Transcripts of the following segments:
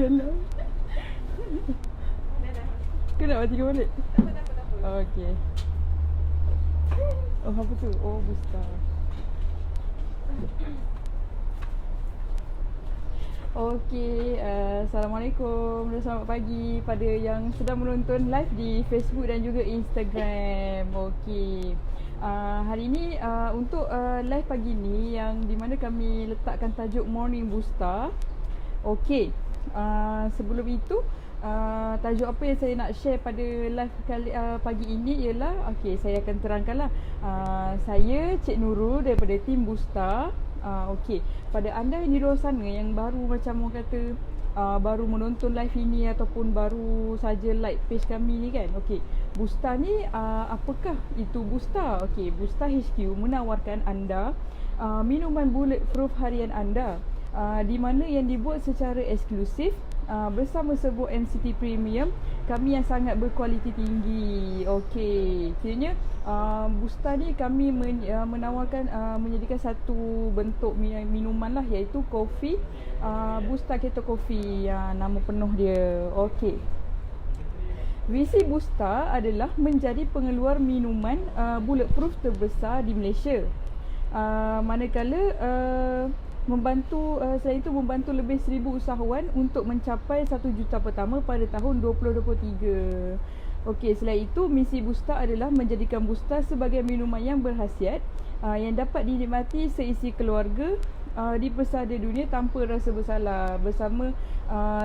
Dalam. Kau nak matikan balik? Oh, okay. Oh, apa tu? Oh, busta. Okey, Assalamualaikum dan selamat pagi pada yang sedang menonton live di Facebook dan juga Instagram. Okey, hari ini untuk live pagi ni yang di mana kami letakkan tajuk Morning Booster. Okey, sebelum itu tajuk apa yang saya nak share pada live kali pagi ini ialah, okey, saya akan terangkanlah. Saya Cik Nurul daripada tim Booster. Okey, pada anda yang di luar sana yang baru macam orang kata baru menonton live ini ataupun baru saja like page kami ni kan. Okey, Booster ni apakah itu Booster? Okey, Booster HQ menawarkan anda minuman bulletproof harian anda di mana yang dibuat secara eksklusif bersama serbuk NCT Premium kami yang sangat berkualiti tinggi. Okey, kiranya Booster ni kami menawarkan menyediakan satu bentuk minuman lah, iaitu kopi Booster Keto Coffee, nama penuh dia. Okey, visi Booster adalah menjadi pengeluar minuman bulletproof terbesar di Malaysia. Manakala selain itu membantu lebih 1,000 usahawan untuk mencapai 1 juta pertama pada tahun 2023. Okey, selain itu misi Booster adalah menjadikan Booster sebagai minuman yang berkhasiat yang dapat dinikmati seisi keluarga di pesada dunia tanpa rasa bersalah, bersama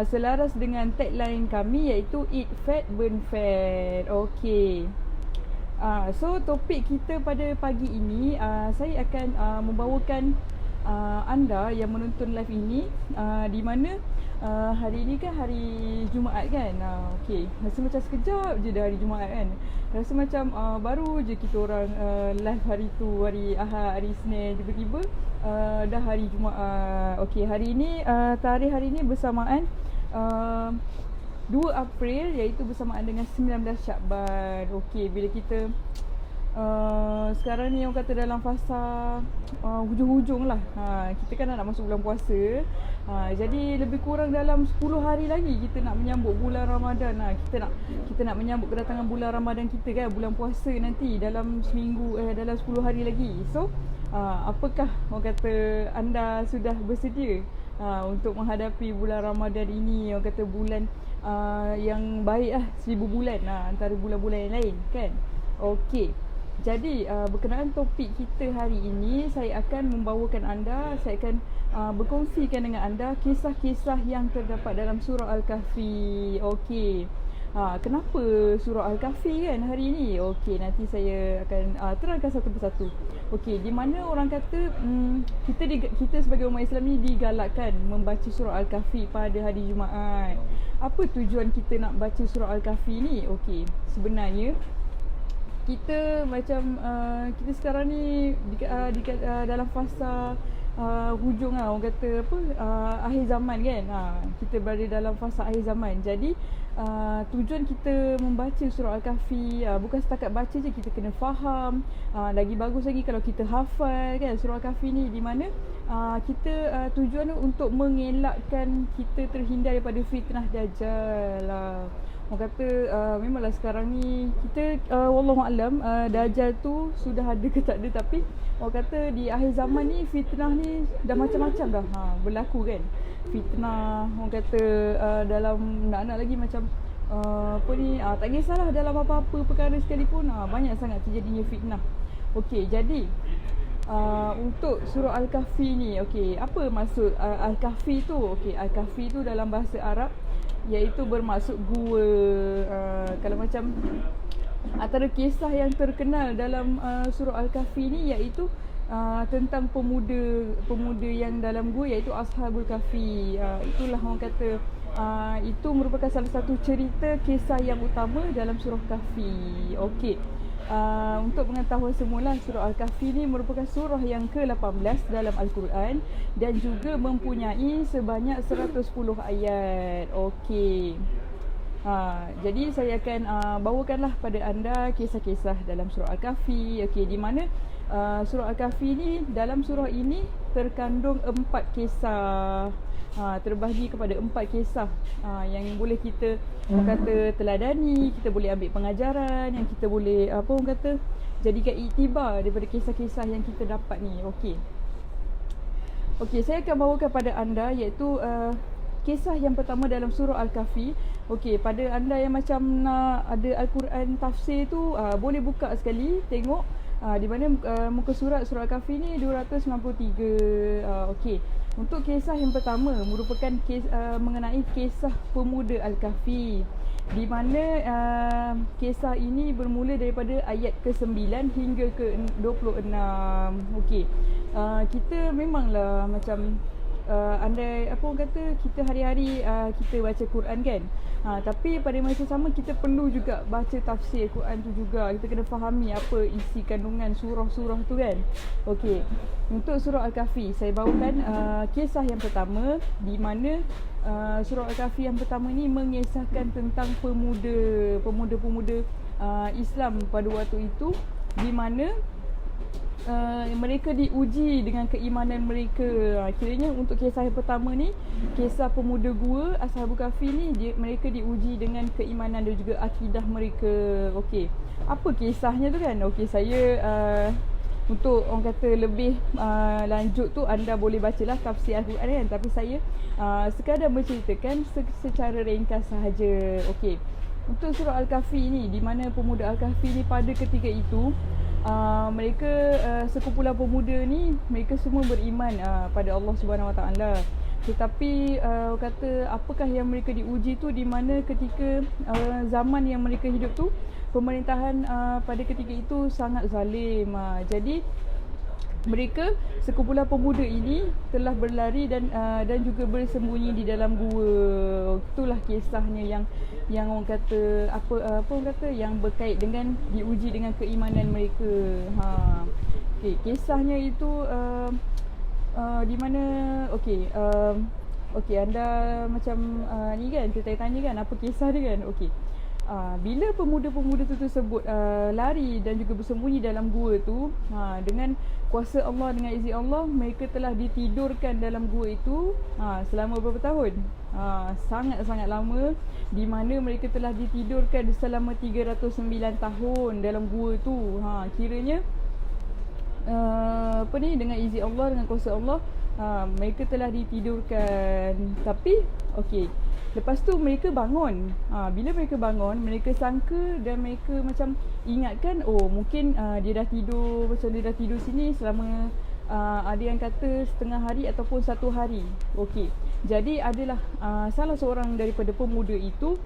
selaras dengan tagline kami iaitu Eat Fat Burn Fat. Okey. So topik kita pada pagi ini, saya akan membawakan anda yang menonton live ini di mana hari ini kan hari Jumaat kan. Okey, rasa macam sekejap je dah hari Jumaat kan. Rasa macam baru je kita orang live hari tu, hari Ahad, hari Isnin, tiba-tiba dah hari Jumaat. Okey, hari ini tarikh hari ini bersamaan 2 April, iaitu bersamaan dengan 19 Syakban. Okey, bila kita sekarang ni orang kata dalam fasa hujung-hujung lah. Kita kan nak masuk bulan puasa. Jadi lebih kurang dalam 10 hari lagi kita nak menyambut bulan Ramadan. Kita nak menyambut kedatangan bulan Ramadan kita kan, bulan puasa nanti dalam seminggu, dalam 10 hari lagi. So apakah orang kata anda sudah bersedia untuk menghadapi bulan Ramadan ini? Orang kata bulan yang baik lah, 1000 bulan antara bulan-bulan yang lain kan. Okey, jadi berkenaan topik kita hari ini, saya akan membawakan anda, saya akan berkongsikan dengan anda kisah-kisah yang terdapat dalam surah Al-Kahfi. Okey, kenapa surah Al-Kahfi kan hari ini? Okey, nanti saya akan terangkan satu persatu. Okey, di mana orang kata kita sebagai umat Islam ni digalakkan membaca surah Al-Kahfi pada hari Jumaat. Apa tujuan kita nak baca surah Al-Kahfi ni? Okey, sebenarnya kita macam kita sekarang ni dalam fasa hujung lah, orang kata apa, akhir zaman kan. Kita berada dalam fasa akhir zaman. Jadi tujuan kita membaca surah Al-Kahfi bukan setakat baca je, kita kena faham. Lagi bagus lagi kalau kita hafal kan surah Al-Kahfi ni, di mana kita tujuan untuk mengelakkan kita terhindar daripada fitnah Dajjal lah. Orang kata memanglah sekarang ni kita wallahualam Dajjal tu sudah ada ke tak ada, tapi orang kata di akhir zaman ni fitnah ni dah macam-macam dah berlaku kan. Fitnah orang kata dalam nak lagi macam apa ni, tak kisahlah dalam apa-apa perkara sekalipun banyak sangat terjadinya fitnah. Okey, jadi untuk surah Al-Kahfi ni, okey, apa maksud Al-Kahfi tu? Okey, Al-Kahfi tu dalam bahasa Arab iaitu bermaksud gua. Kalau macam antara kisah yang terkenal dalam surah Al-Kahfi ni iaitu tentang pemuda yang dalam gua, iaitu Ashabul Kahfi. Itulah orang kata itu merupakan salah satu cerita kisah yang utama dalam surah Kahfi. Okey, untuk pengetahuan semula, surah Al-Kahfi ni merupakan surah yang ke-18 dalam Al-Quran dan juga mempunyai sebanyak 110 ayat. Okey, jadi saya akan bawakanlah pada anda kisah-kisah dalam surah Al-Kahfi. Okey, di mana surah Al-Kahfi ni, dalam surah ini terkandung 4 kisah. terbahagi kepada 4 kisah yang boleh kita orang kata teladani, kita boleh ambil pengajaran, yang kita boleh orang kata jadikan iktibar daripada kisah-kisah yang kita dapat ni. Okey, saya akan bawakan pada anda iaitu kisah yang pertama dalam surah Al-Kahfi. Okey, pada anda yang macam nak ada Al-Quran tafsir tu boleh buka sekali tengok di mana muka surah Al-Kahfi ni 293. Okey. Untuk kisah yang pertama merupakan mengenai kisah pemuda Al-Kahfi, di mana kisah ini bermula daripada ayat ke-9 hingga ke-26. Okey. Kita memanglah macam andai orang kata kita hari-hari kita baca Quran kan. Tapi pada masa sama kita perlu juga baca tafsir Quran tu juga. Kita kena fahami apa isi kandungan surah-surah tu kan. Okey. Untuk surah Al-Kahfi saya bawakan kisah yang pertama, di mana surah Al-Kahfi yang pertama ni mengisahkan tentang pemuda-pemuda Islam pada waktu itu, di mana mereka diuji dengan keimanan mereka. Kiranya untuk kisah yang pertama ni, kisah pemuda gua Ashabul Kahfi ni, mereka diuji dengan keimanan dan juga akidah mereka. Okey, apa kisahnya tu kan? Okey, saya untuk orang kata lebih lanjut tu anda boleh bacalah tafsir Al-Quran kan, tapi saya sekadar menceritakan secara ringkas sahaja. Okey, untuk surah Al-Kahfi ni, di mana pemuda Al-Kahfi ni pada ketika itu mereka sekumpulan pemuda ni, mereka semua beriman pada Allah Subhanahu Wa Taala. Tetapi kata apakah yang mereka diuji tu, di mana ketika zaman yang mereka hidup tu, pemerintahan pada ketika itu sangat zalim. Jadi mereka sekumpulan pemuda ini telah berlari dan juga bersembunyi di dalam gua. Itulah kisahnya yang orang kata apa orang kata yang berkait dengan diuji dengan keimanan mereka. Okey, kisahnya itu di mana okey anda macam ni kan, kita tanya kan apa kisah dia kan. Okey. Bila pemuda-pemuda tu tersebut lari dan juga bersembunyi dalam gua tu, dengan kuasa Allah, dengan izin Allah, mereka telah ditidurkan dalam gua itu selama berapa tahun? Sangat-sangat lama, di mana mereka telah ditidurkan selama 309 tahun dalam gua tu. Kiranya dengan izin Allah, dengan kuasa Allah, mereka telah ditidurkan. Tapi okey, lepas tu mereka bangun. Bila mereka bangun, mereka sangka dan mereka macam ingatkan, oh mungkin dia dah tidur sini selama ada yang kata setengah hari ataupun 1 hari. Okey. Jadi adalah salah seorang daripada pemuda itu,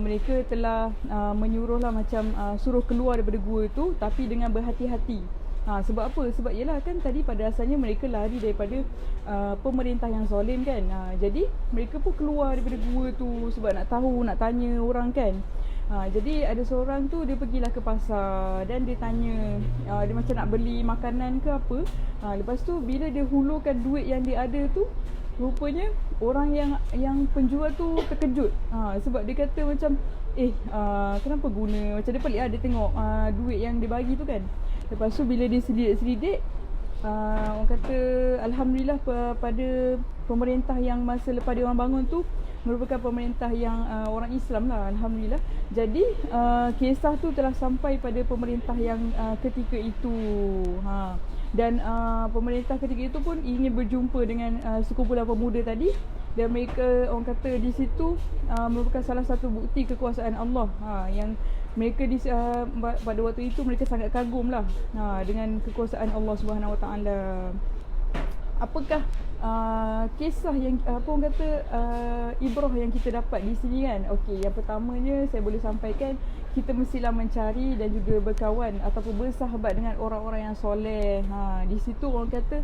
mereka telah menyuruhlah macam suruh keluar daripada gua tu, tapi dengan berhati-hati. Sebab apa? Sebab ialah kan tadi pada asalnya mereka lari daripada pemerintah yang zalim kan. Jadi mereka pun keluar daripada gua tu sebab nak tahu, nak tanya orang kan. Jadi ada seorang tu, dia pergilah ke pasar dan dia tanya, dia macam nak beli makanan ke apa. Lepas tu bila dia hulurkan duit yang dia ada tu, rupanya orang yang penjual tu terkejut. Sebab dia kata macam kenapa guna, macam dia pelik lah, dia tengok duit yang dia bagi tu kan. Lepas tu bila dia selidik, orang kata alhamdulillah pada pemerintah yang masa lepas dia orang bangun tu merupakan pemerintah yang orang Islam lah, alhamdulillah. Jadi kisah tu telah sampai pada pemerintah yang ketika itu. Dan pemerintah ketika itu pun ingin berjumpa dengan sekumpulan pemuda tadi, dan mereka orang kata di situ merupakan salah satu bukti kekuasaan Allah, yang mereka pada waktu itu mereka sangat kagum lah dengan kekuasaan Allah Subhanahu Wa Taala. Apakah kisah yang orang kata ibrah yang kita dapat di sini kan? Okey, yang pertamanya saya boleh sampaikan, kita mestilah mencari dan juga berkawan ataupun bersahabat dengan orang-orang yang soleh. Di situ orang kata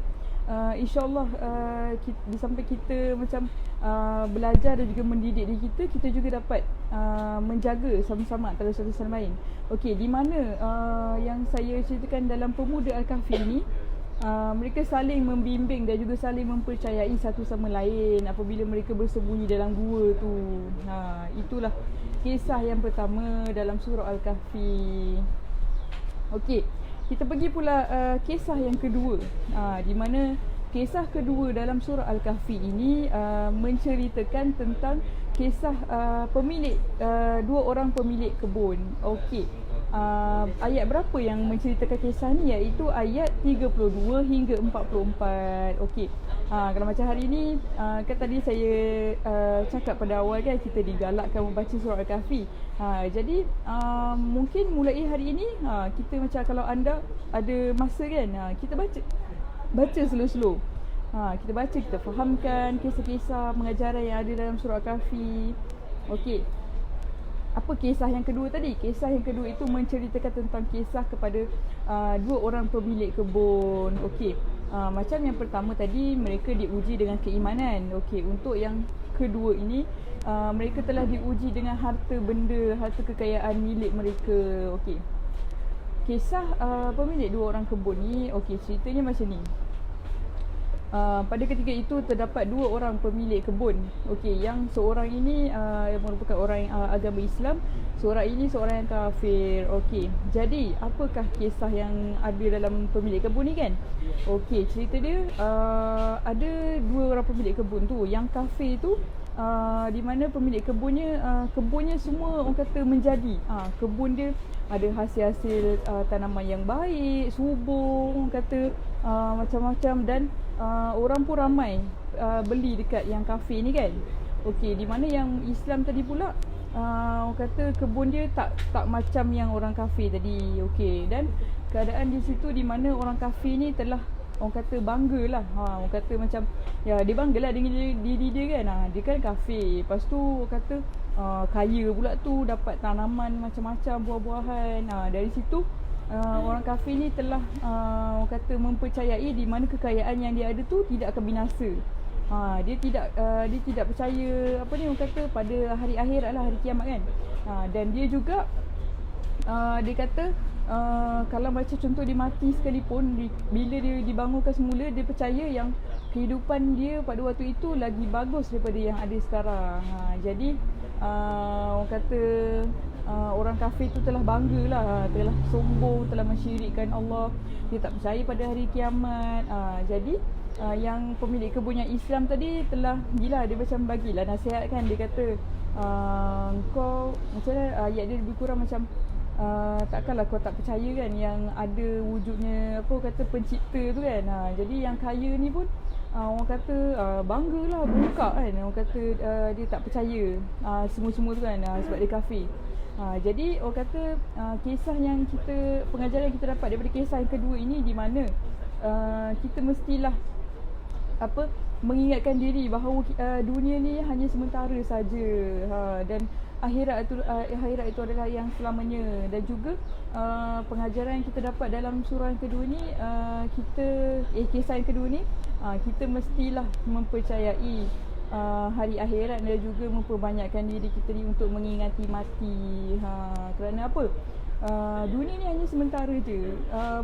InsyaAllah sampai kita macam belajar dan juga mendidik diri kita juga dapat menjaga sama-sama antara satu sama lain. Okey, di mana yang saya ceritakan dalam pemuda Al-Kahfi ni, mereka saling membimbing dan juga saling mempercayai satu sama lain apabila mereka bersembunyi dalam gua tu. Itulah kisah yang pertama dalam surah Al-Kahfi. Okey, kita pergi pula kisah yang kedua, di mana kisah kedua dalam surah Al-Kahfi ini menceritakan tentang kisah pemilik dua orang pemilik kebun. Okey. Ayat berapa yang menceritakan kisah ni, iaitu ayat 32 hingga 44. Okey. Kalau macam hari ni kan tadi saya cakap pada awal kan, kita digalakkan membaca surah Al-Kahfi. Jadi mungkin mulai hari ini kita macam, kalau anda ada masa kan, kita baca slow-slow. Kita baca, kita fahamkan kisah-kisah pengajaran yang ada dalam surah Al-Kahfi. Okey. Apa kisah yang kedua tadi? Kisah yang kedua itu menceritakan tentang kisah kepada dua orang pemilik kebun. Okey. Macam yang pertama tadi, mereka diuji dengan keimanan. Okey, untuk yang kedua ini mereka telah diuji dengan harta benda, harta kekayaan milik mereka. Okey. Kisah pemilik dua orang kebun ni, okey, ceritanya macam ni. Pada ketika itu terdapat dua orang pemilik kebun. Okey, yang seorang ini yang merupakan orang agama Islam, seorang ini seorang yang kafir. Okey, jadi apakah kisah yang ada dalam pemilik kebun ni kan? Okey, cerita dia ada dua orang pemilik kebun tu. Yang kafir tu di mana pemilik kebunnya semua orang kata menjadi. Kebun dia ada hasil-hasil tanaman yang baik, subur, orang kata macam-macam, dan orang pun ramai beli dekat yang kafe ni kan. Okey, di mana yang Islam tadi pula orang kata kebun dia tak macam yang orang kafe tadi. Okey, dan keadaan di situ di mana orang kafe ni telah orang kata banggalah. Orang kata macam ya, dia banggalah dengan diri dia kan. Dia kan kafe. Lepas tu orang kata kaya pula tu, dapat tanaman macam-macam, buah-buahan. Dari situ orang kafir ni telah orang kata mempercayai di mana kekayaan yang dia ada tu tidak akan binasa. Dia tidak percaya apa ni, orang kata pada hari akhirat lah, hari kiamat kan. Dan dia juga dia kata kalau macam contoh dia mati sekalipun, bila dia dibangunkan semula, dia percaya yang kehidupan dia pada waktu itu lagi bagus daripada yang ada sekarang. Jadi orang kata orang kafir tu telah banggalah, telah sombong, telah mensyirikkan Allah. Dia tak percaya pada hari kiamat. Jadi yang pemilik kebun yang Islam tadi telah gila, dia macam bagilah nasihat kan. Dia kata kau macam mana, ayat dia lebih kurang macam takkanlah kau tak percaya kan yang ada wujudnya apa kata pencipta tu kan. Jadi yang kaya ni pun orang kata banggalah, bungkak kan. Orang kata dia tak percaya semua-semua tu kan, sebab dia kafir. Jadi orang kata kisah yang pengajaran yang kita dapat daripada kisah yang kedua ini, di mana kita mestilah mengingatkan diri bahawa dunia ni hanya sementara saja, dan akhirat itu adalah yang selamanya. Dan juga pengajaran yang kita dapat dalam surah yang kedua ni, kisah yang kedua ni, kita mestilah mempercayai hari akhirat dan juga memperbanyakkan diri kita ni untuk mengingati mati. Kerana apa? Dunia ni hanya sementara je.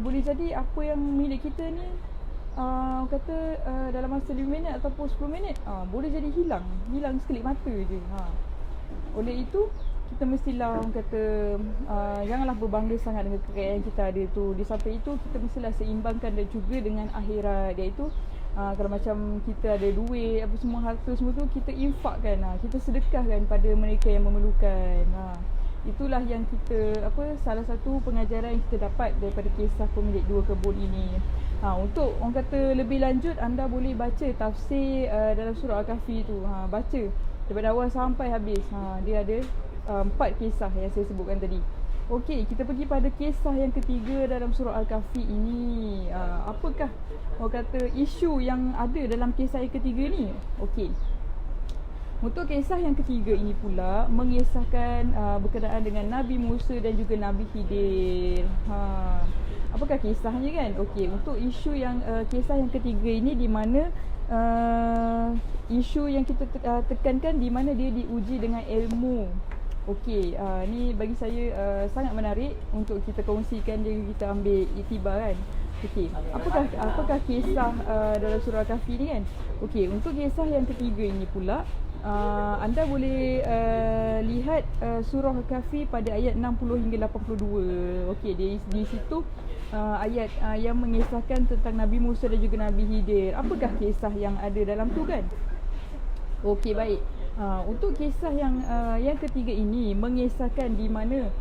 Boleh jadi apa yang milik kita ni kata dalam masa 5 minit ataupun 10 minit boleh jadi hilang sekelip mata je. Oleh itu kita mestilah orang kata janganlah berbangga sangat dengan kekayaan yang kita ada tu. Di samping itu kita mestilah seimbangkan dan juga dengan akhirat, iaitu kalau macam kita ada duit apa semua, harta semua tu, kita infakkan, kita sedekahkan pada mereka yang memerlukan. Itulah yang kita salah satu pengajaran yang kita dapat daripada kisah pemilik dua kebun ini. Untuk orang kata lebih lanjut, anda boleh baca tafsir dalam surah Al-Kahfi tu. Baca daripada awal sampai habis. Dia ada 4 kisah yang saya sebutkan tadi. Okey, kita pergi pada kisah yang ketiga dalam surah Al-Kahfi ini. Apakah orang kata isu yang ada dalam kisah yang ketiga ni? Okey. Untuk kisah yang ketiga ini pula mengisahkan berkenaan dengan Nabi Musa dan juga Nabi Khidir. Apakah kisahnya kan? Okey, untuk isu yang kisah yang ketiga ini, di mana isu yang kita tekankan di mana dia diuji dengan ilmu. Okey, ni bagi saya sangat menarik untuk kita kongsikan dan kita ambil iktibar kan. Okey, apakah kisah dalam surah Kahfi ni kan? Okey, untuk kisah yang ketiga ini pula anda boleh lihat surah Kahfi pada ayat 60 hingga 82. Okey, di situ ayat yang mengisahkan tentang Nabi Musa dan juga Nabi Khidir. Apakah kisah yang ada dalam tu kan? Okey, baik. Untuk kisah yang ketiga ini mengisahkan di mana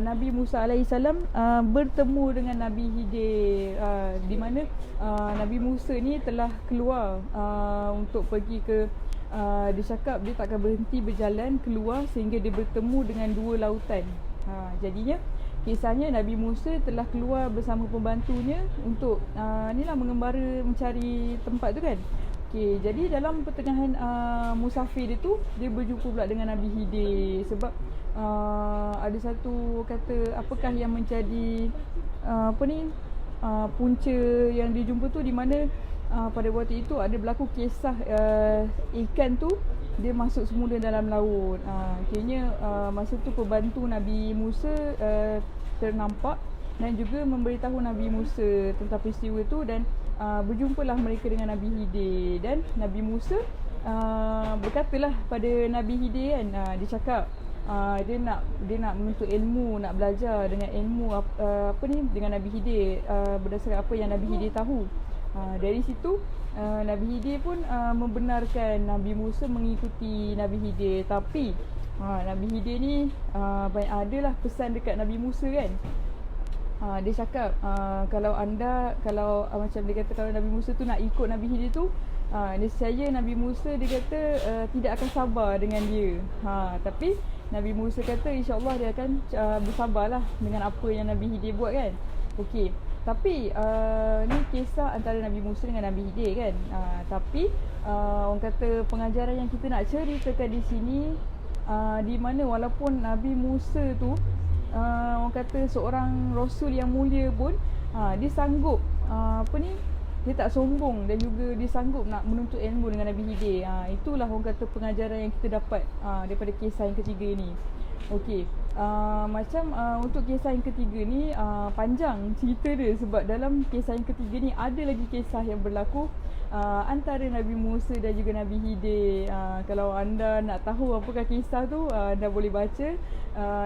Nabi Musa alaihissalam bertemu dengan Nabi Khidir, di mana Nabi Musa ni telah keluar untuk pergi ke dia cakap dia takkan berhenti berjalan keluar sehingga dia bertemu dengan dua lautan. Jadinya kisahnya Nabi Musa telah keluar bersama pembantunya untuk inilah mengembara mencari tempat tu kan. Okey, jadi dalam pertengahan musafir dia tu, dia berjumpa pula dengan Nabi Khidir. Sebab ada satu kata apakah yang menjadi punca yang dia jumpa tu, di mana pada waktu itu ada berlaku kisah ikan tu dia masuk semula dalam laut. Akhirnya masa tu pembantu Nabi Musa ternampak dan juga memberitahu Nabi Musa tentang peristiwa tu, dan berjumpalah mereka dengan Nabi Khidir. Dan Nabi Musa berkatalah pada Nabi Khidir kan, dia cakap dia nak menuntut ilmu, nak belajar dengan ilmu dengan Nabi Khidir, berdasarkan apa yang Nabi Khidir tahu. Dari situ Nabi Khidir pun membenarkan Nabi Musa mengikuti Nabi Khidir. Tapi Nabi Khidir ni adalah pesan dekat Nabi Musa kan. Dia cakap kalau macam dia kata, kalau Nabi Musa tu nak ikut Nabi Khidir tu, nescaya Nabi Musa dia kata tidak akan sabar dengan dia. Tapi Nabi Musa kata insya-Allah dia akan bersabarlah dengan apa yang Nabi Khidir buat kan. Okey. Tapi ni kisah antara Nabi Musa dengan Nabi Khidir kan. Tapi orang kata pengajaran yang kita nak ceritakan di sini, di mana walaupun Nabi Musa tu orang kata seorang rasul yang mulia pun, dia sanggup dia tak sombong dan juga dia sanggup nak menuntut ilmu dengan Nabi Khidir. Itulah orang kata pengajaran yang kita dapat daripada kisah yang ketiga ni. Okey, macam untuk kisah yang ketiga ni panjang cerita dia, sebab dalam kisah yang ketiga ni ada lagi kisah yang berlaku antara Nabi Musa dan juga Nabi Khidir. Kalau anda nak tahu apakah kisah tu, anda boleh baca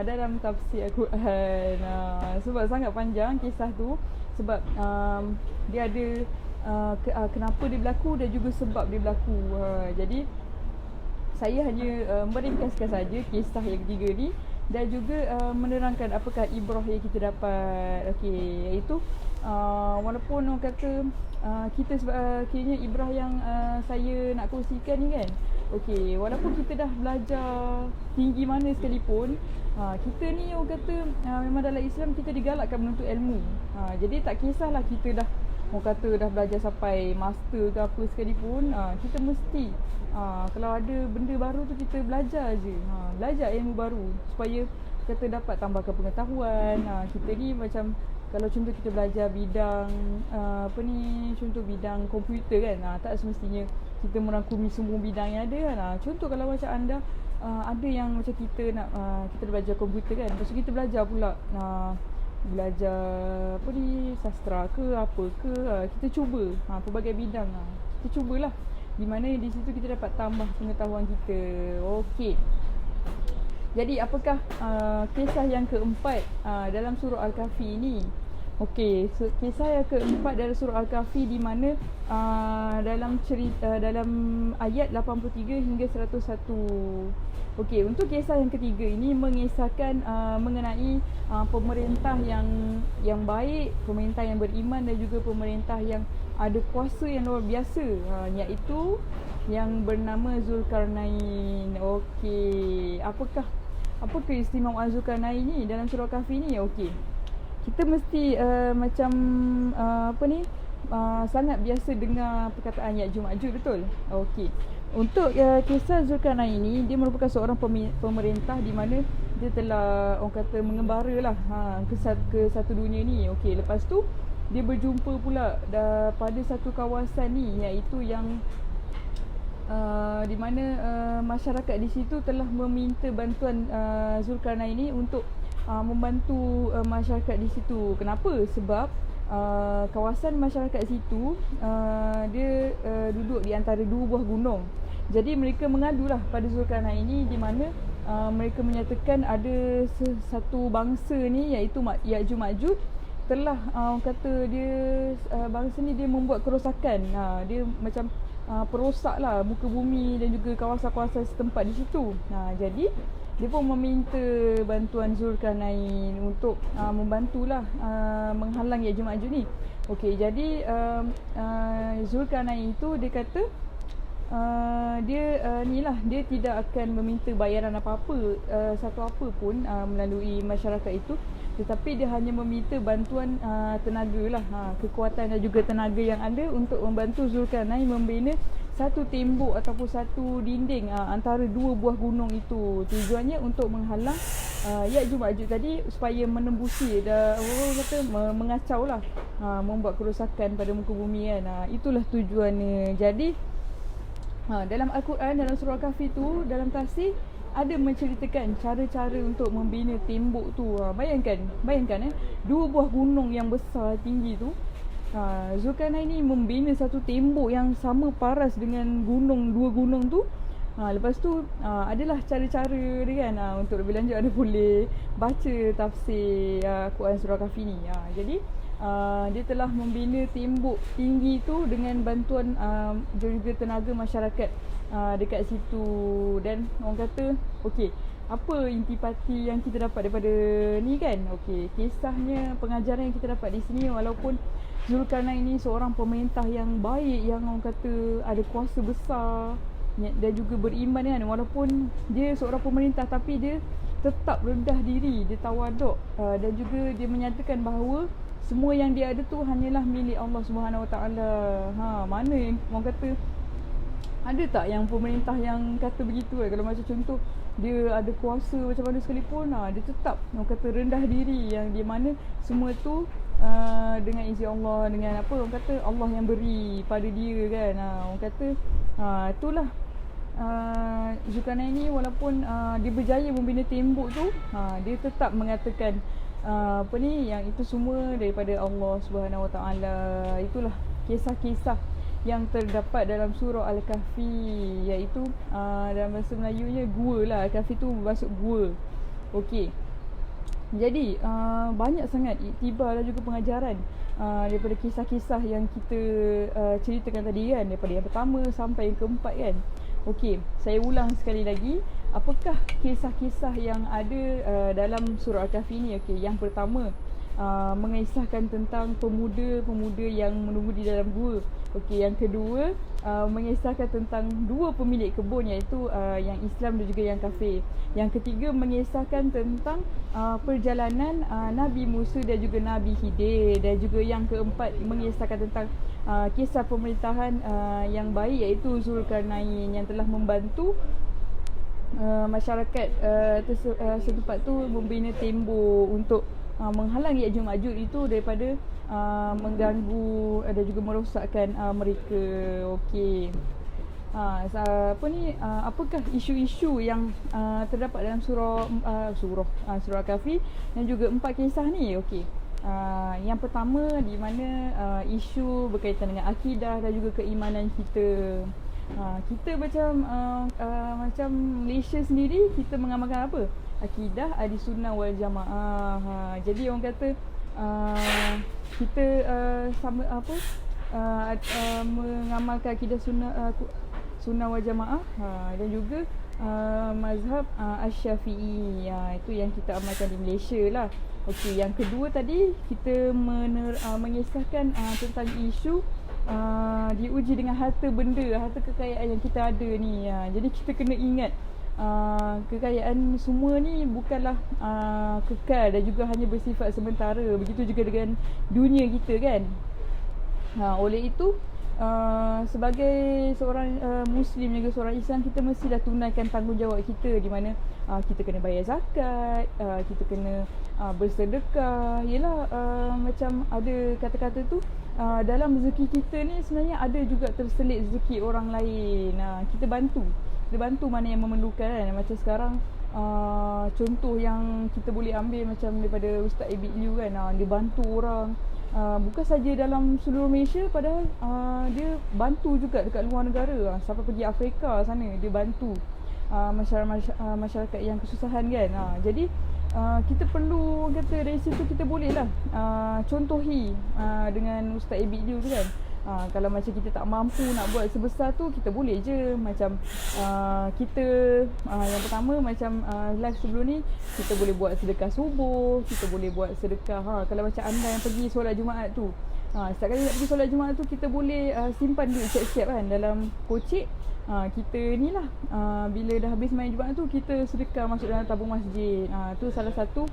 dalam tafsir Al-Quran. Sebab sangat panjang kisah tu, sebab dia ada kenapa dia berlaku dan juga sebab dia berlaku. Jadi saya hanya meringkaskan saja kisah yang ketiga ni dan juga menerangkan apakah ibrah yang kita dapat. Okey, iaitu walaupun orang kata kita kiranya ibrah yang saya nak kongsikan ni kan. Okey, walaupun kita dah belajar tinggi mana sekalipun, kita ni orang kata memang dalam Islam kita digalakkan menuntut ilmu. Jadi tak kisahlah kita dah orang kata dah belajar sampai master ke apa sekalipun, kita mesti kalau ada benda baru tu kita belajar je. Belajar ilmu baru supaya kita dapat tambahkan pengetahuan. Kita ni macam kalau contoh kita belajar bidang contoh bidang komputer kan, tak semestinya kita merangkumi semua bidang yang ada kan. Contoh kalau macam anda ada yang macam kita nak kita belajar komputer kan, lepas tu kita belajar pula belajar sastra ke apa ke, kita cuba pelbagai bidang, kita cubalah, di mana di situ kita dapat tambah pengetahuan kita. Okey, jadi apakah kisah yang keempat dalam surah Al-Kahfi ini? Okey, kisah yang keempat dalam surah Al-Kahfi, di mana dalam ayat 83 hingga 101. Okey, untuk kisah yang ketiga ini mengisahkan mengenai pemerintah yang baik, pemerintah yang beriman dan juga pemerintah yang ada kuasa yang luar biasa, iaitu yang bernama Zulkarnain. Okey, apakah keistimewaan Zulkarnain ni dalam surah Kahfi ni? Okey, kita mesti sangat biasa dengar perkataan Ya'juj Ma'juj, betul? Okey, untuk kisah Zulkarnain ini, dia merupakan seorang pemerintah di mana dia telah orang kata mengembara lah ke satu dunia ni. Okey, lepas tu dia berjumpa pula pada satu kawasan ni, iaitu yang di mana masyarakat di situ telah meminta bantuan Zulkarnain ini untuk membantu masyarakat di situ. Kenapa? Sebab kawasan masyarakat situ dia duduk di antara dua buah gunung. Jadi mereka mengadulah pada Zulkarnain ini, di mana mereka menyatakan ada satu bangsa ni, iaitu Ya'juj Ma'juj, telah orang kata dia bangsa ni dia membuat kerosakan. Dia macam perosak lah muka bumi dan juga kawasan-kawasan setempat di situ. Jadi dia pun meminta bantuan Zulkarnain untuk membantulah menghalang Ya'juj Ma'juj ni. Okey, jadi Zulkarnain itu dia kata dia tidak akan meminta bayaran apa-apa, satu apa pun melalui masyarakat itu, tetapi dia hanya meminta bantuan tenaga lah, kekuatan dan juga tenaga yang ada untuk membantu Zulkarnain membina satu tembok ataupun satu dinding antara dua buah gunung itu. Tujuannya untuk menghalang Ya'juj Ma'juj tadi supaya menembusi, orang kata mengacau lah, membuat kerosakan pada muka bumi kan. Itulah tujuannya. Jadi dalam Al-Quran, dalam surah Kahfi tu, dalam tafsir ada menceritakan cara-cara untuk membina tembok tu. Bayangkan dua buah gunung yang besar tinggi tu, Zulkarnain ni membina satu tembok yang sama paras dengan dua gunung tu. Lepas tu adalah cara-cara dia kan. Untuk lebih lanjut anda boleh baca tafsir Quran surah Kahfi ni. Jadi dia telah membina tembok tinggi tu dengan bantuan juga tenaga masyarakat dekat situ. Dan orang kata okey, apa intipati yang kita dapat daripada ni kan? Okey, kisahnya, pengajaran yang kita dapat di sini, walaupun Zulkarnain ni seorang pemerintah yang baik, yang orang kata ada kuasa besar dan juga beriman kan, walaupun dia seorang pemerintah tapi dia tetap rendah diri, dia tawaduk, dan juga dia menyatakan bahawa semua yang dia ada tu hanyalah milik Allah Subhanahu Wa Taala. Mana yang orang kata, ada tak yang pemerintah yang kata begitu kalau macam contoh dia ada kuasa macam mana sekalipun, dia tetap orang kata rendah diri, yang di mana semua tu dengan izin Allah, dengan apa orang kata Allah yang beri pada dia kan. Orang kata itulah Zulkarnain ni, walaupun dia berjaya membina tembok tu, dia tetap mengatakan yang itu semua daripada Allah Subhanahu Wa Taala. Itulah kisah-kisah yang terdapat dalam surah Al-Kahfi, iaitu dalam bahasa Melayunya gua lah. Al-Kahfi tu bermaksud gua. Okey, jadi banyak sangat iktibar dan juga pengajaran daripada kisah-kisah yang kita ceritakan tadi kan, daripada yang pertama sampai yang keempat kan. Okey, saya ulang sekali lagi, apakah kisah-kisah yang ada dalam surah Al-Kahfi ni? Okey, yang pertama mengisahkan tentang pemuda-pemuda yang menunggu di dalam gua. Okey, yang kedua mengisahkan tentang dua pemilik kebun, iaitu yang Islam dan juga yang kafir. Yang ketiga mengisahkan tentang perjalanan Nabi Musa dan juga Nabi Khidir. Dan juga yang keempat mengisahkan tentang kisah pemerintahan yang baik, iaitu Zulkarnain yang telah membantu masyarakat setempat tu membina tembok untuk menghalang Ya'juj Ma'juj itu daripada mengganggu dan juga merosakkan mereka. Okey, apakah isu-isu yang terdapat dalam surah Kahfi dan juga 4 kisah ni? Okey, yang pertama di mana isu berkaitan dengan akidah dan juga keimanan kita. Kita macam Malaysia sendiri, kita mengamalkan apa? Akidah Ahlussunnah wal Jamaah. Jadi orang kata kita mengamalkan akidah sunnah wal Jamaah dan juga mazhab Asy-Syafi'i. Itu yang kita amalkan di Malaysia lah. Okey, yang kedua tadi kita mengisahkan tentang isu diuji dengan harta benda, harta kekayaan yang kita ada ni. Jadi kita kena ingat kekayaan semua ni bukanlah kekal dan juga hanya bersifat sementara. Begitu juga dengan dunia kita kan. Oleh itu sebagai seorang Muslim juga seorang Islam, kita mestilah tunaikan tanggungjawab kita, di mana kita kena bayar zakat, kita kena bersedekah. Yelah, macam ada kata-kata tu, dalam rezeki kita ni sebenarnya ada juga terselit rezeki orang lain. Kita bantu mana yang memerlukan kan. Macam sekarang contoh yang kita boleh ambil macam daripada Ustaz Abid Liu kan, dia bantu orang bukan saja dalam seluruh Malaysia, padahal dia bantu juga dekat luar negara, sampai pergi Afrika sana dia bantu masyarakat yang kesusahan kan. Jadi kita perlu kata dari situ kita boleh lah contohi dengan Ustaz Abid Liu tu kan. Kalau macam kita tak mampu nak buat sebesar tu, kita boleh je macam kita yang pertama macam live sebelum ni kita boleh buat sedekah subuh, kita boleh buat sedekah kalau macam anda yang pergi solat Jumaat tu, setiap kali nak pergi solat Jumaat tu kita boleh simpan duit siap-siap kan dalam kocik. Kita ni lah bila dah habis main Jumaat tu kita sedekah masuk dalam tabung masjid. Tu salah satu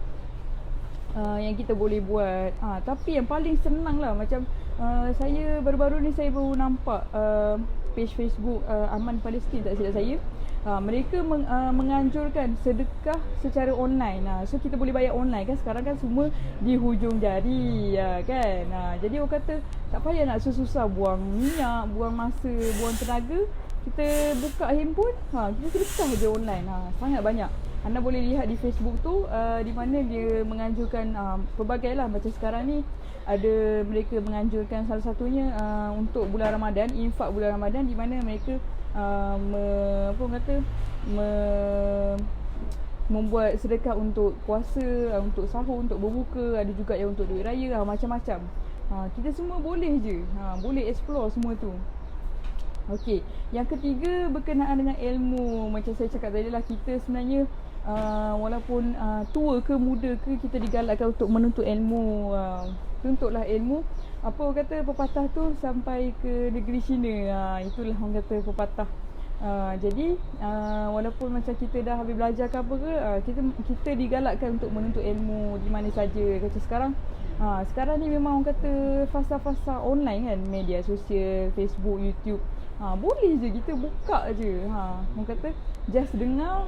yang kita boleh buat. Tapi yang paling senang lah macam saya baru-baru ni saya baru nampak page Facebook Aman Palestin tak silap saya. Mereka menganjurkan sedekah secara online. So kita boleh bayar online kan, sekarang kan semua di hujung jari kan. Jadi orang kata tak payah nak susah-susah buang minyak, buang masa, buang tenaga. Kita buka handphone, kita sedekah je online. Sangat banyak. Anda boleh lihat di Facebook tu di mana dia menganjurkan pelbagai lah. Macam sekarang ni ada mereka menganjurkan salah satunya untuk bulan Ramadan, infak bulan Ramadan, di mana mereka membuat sedekah untuk puasa, untuk sahur, untuk berbuka, ada juga yang untuk duit raya, macam-macam. Kita semua boleh je, boleh explore semua tu. Okey, yang ketiga berkenaan dengan ilmu. Macam saya cakap tadi lah, kita sebenarnya walaupun tua ke muda ke, kita digalakkan untuk menuntut ilmu. Tuntutlah ilmu. Apa orang kata pepatah tu, sampai ke negeri China. Itulah orang kata pepatah. Jadi walaupun macam kita dah habis belajar ke apa ke, kita digalakkan untuk menuntut ilmu di mana saja. Macam sekarang ni memang orang kata fasa-fasa online kan, media sosial, Facebook, YouTube. Boleh je kita buka je. Orang kata just dengar,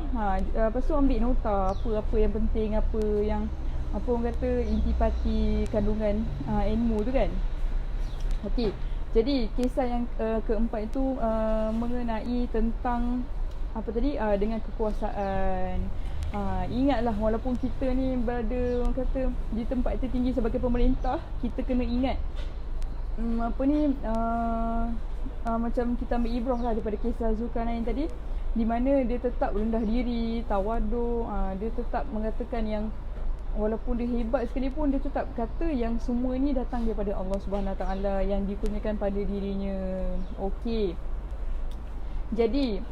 lepas tu ambil nota apa-apa yang penting, apa yang apa orang kata intipati kandungan ilmu tu kan. Okey. Jadi kisah yang keempat itu mengenai tentang apa tadi, dengan kekuasaan. Ingatlah walaupun kita ni berada orang kata di tempat tertinggi sebagai pemerintah, kita kena ingat macam kita ambil ibrah lah daripada kisah Zulkarnain tadi, di mana dia tetap rendah diri, tawaduk. Dia tetap mengatakan yang walaupun dia hebat sekalipun, dia tetap kata yang semua ni datang daripada Allah Subhanahu Taala yang dikurniakan pada dirinya. Okey. Jadi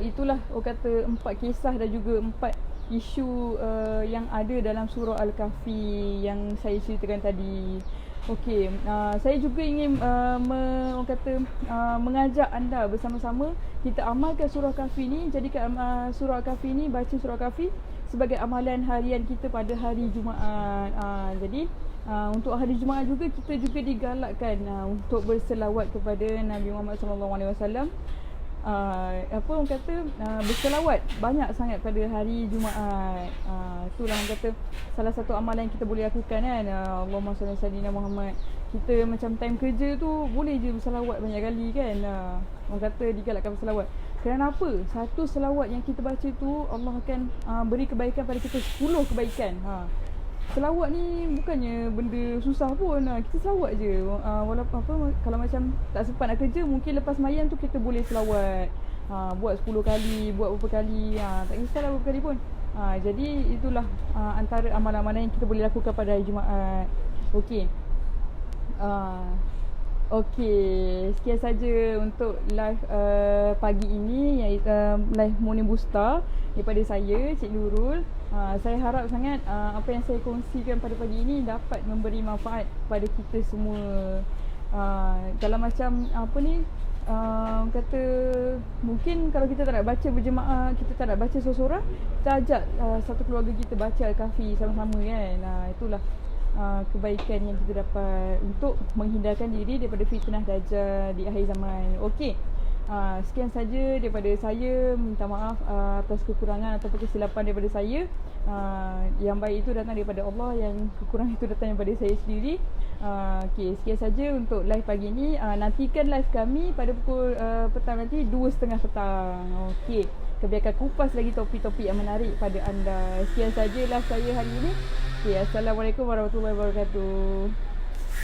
itulah orang kata 4 kisah dan juga 4 isu yang ada dalam surah Al-Kahfi yang saya ceritakan tadi. Okey, saya juga ingin orang kata mengajak anda bersama-sama kita amalkan surah Kahfi ni. Jadikan surah Kahfi ni, baca surah Kahfi sebagai amalan harian kita pada hari Jumaat. Jadi untuk hari Jumaat juga kita juga digalakkan untuk berselawat kepada Nabi Muhammad SAW. Apa orang kata berselawat banyak sangat pada hari Jumaat. Itulah orang kata salah satu amalan yang kita boleh lakukan kan. Allahumma salli ala sayyidina Muhammad. Kita macam time kerja tu boleh je berselawat banyak kali kan. Orang kata digalakkan berselawat. Kenapa? Satu selawat yang kita baca tu Allah akan beri kebaikan pada kita, 10 kebaikan. Selawat ni bukannya benda susah pun. Kita selawat je. Walaupun apa, kalau macam tak sempat nak kerja, mungkin lepas sembahyang tu kita boleh selawat. Buat 10 kali, buat berapa kali, tak kisahlah berapa kali pun. Jadi itulah antara amalan-amalan yang kita boleh lakukan pada hari Jumaat. Okey. Okey, sekian saja untuk live pagi ini, iaitu live Morning Booster daripada saya, Cik Nurul. Saya harap sangat apa yang saya kongsikan pada pagi ini dapat memberi manfaat pada kita semua. Kalau macam apa ni, kata mungkin kalau kita tak nak baca berjemaah, kita tak nak baca seorang-seorang, kita ajak satu keluarga kita baca Al-Kahfi sama-sama kan. Itulah kebaikan yang kita dapat untuk menghindarkan diri daripada fitnah Dajjal di akhir zaman. Okey. Sekian saja daripada saya. Minta maaf atas kekurangan ataupun kesilapan daripada saya. Yang baik itu datang daripada Allah, yang kekurangan itu datang daripada saya sendiri. Okey, sekian saja untuk live pagi ini. Nantikan live kami pada pukul petang nanti 2.30 petang. Okey, kami akan kupas lagi topik-topik yang menarik pada anda. Sekian saja live saya hari ini. Okay, Assalamualaikum warahmatullahi wabarakatuh.